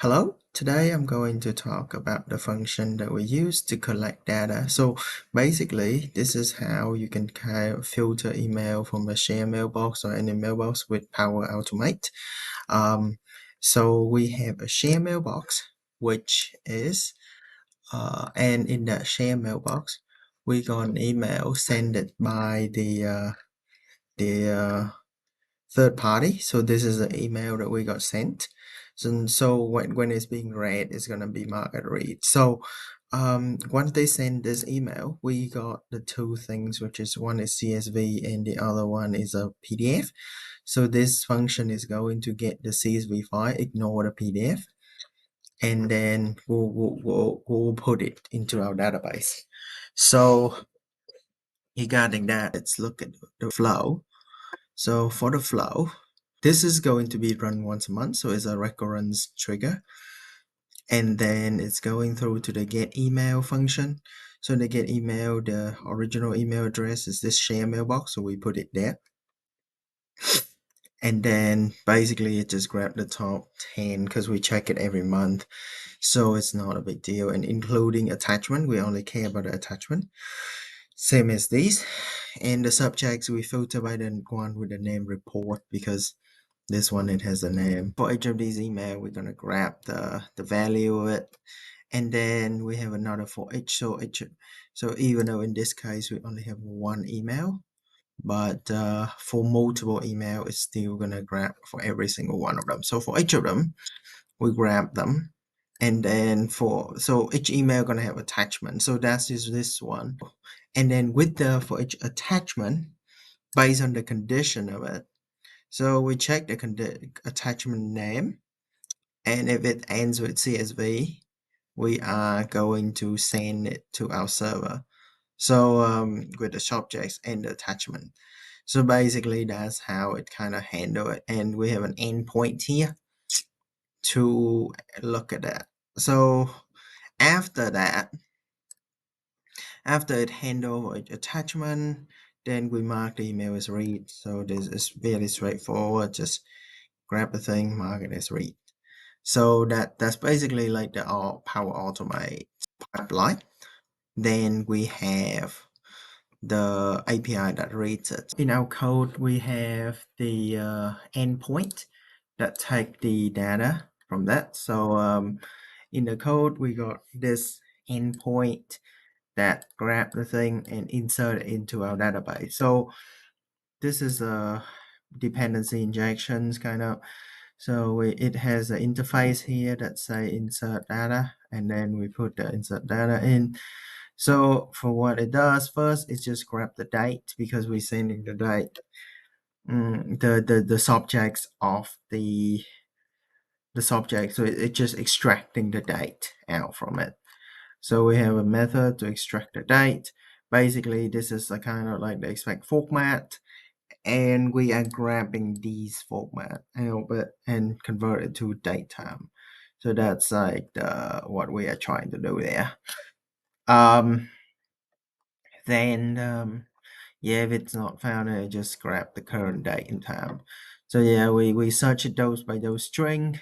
Hello, today I'm going to talk about the function that we use to collect data. So basically, this is how you can kind of filter email from a share mailbox or any mailbox with Power Automate. So we have a share mailbox, which is, and in that share mailbox, we got an email sent it by the third party. So this is an email that we got sent. So when it's being read, it's gonna be marked as read. So once they send this email, we got the two things, which is one is CSV and the other one is a PDF. So this function is going to get the CSV file, ignore the PDF, and then we'll put it into our database. So regarding that, let's look at the flow. So for the flow, this is going to be run once a month, so it's a recurrence trigger. And then it's going through to the get email function. So the get email, the original email address is this share mailbox, so we put it there. And then basically it just grab the top 10 because we check it every month. So it's not a big deal. And including attachment, we only care about the attachment. Same as these. And the subjects we filter by the one with the name report because this one it has a name. For each of these email, we're gonna grab the value of it, and then we have another for each. So even though in this case we only have one email, but for multiple email, it's still gonna grab for every single one of them. So for each of them, we grab them, and then so each email gonna have attachment. So that's is this one, and then with the for each attachment, based on the condition of it. So we check the attachment name, and if it ends with CSV, we are going to send it to our server. So with the subjects and the attachment. So basically that's how it kind of handle it. And we have an endpoint here to look at that. So after that, after it handle attachment, then we mark the email as read. So this is very straightforward. Just grab the thing, mark it as read. So that's basically like the Power Automate pipeline. Then we have the API that reads it. In our code, we have the endpoint that take the data from that. So in the code, we got this endpoint that grab the thing and insert it into our database. So this is a dependency injections kind of. So it has an interface here that say insert data, and then we put the insert data in. So for what it does first, it's just grab the date because we're sending the date, the subjects of the subject. So it's just extracting the date out from it. So we have a method to extract the date. Basically, this is a kind of like the expect format, and we are grabbing these format and convert it to date time. So that's like what we are trying to do there. Then yeah, if it's not found, I just grab the current date and time. So yeah, we search it those by those string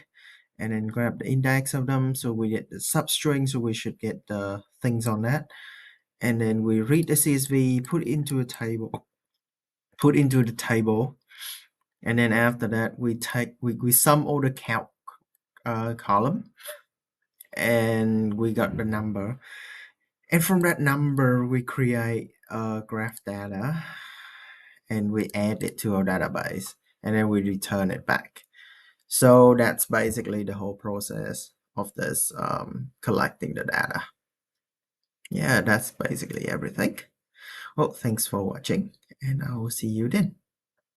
and then grab the index of them. So we get the substring, so we should get the things on that. And then we read the CSV, put it into a table, and then after that we sum all the count column, and we got the number, and from that number we create a graph data and we add it to our database, and then we return it back. So that's basically the whole process of this collecting the data. Yeah, that's basically everything. Well, thanks for watching, and I will see you then.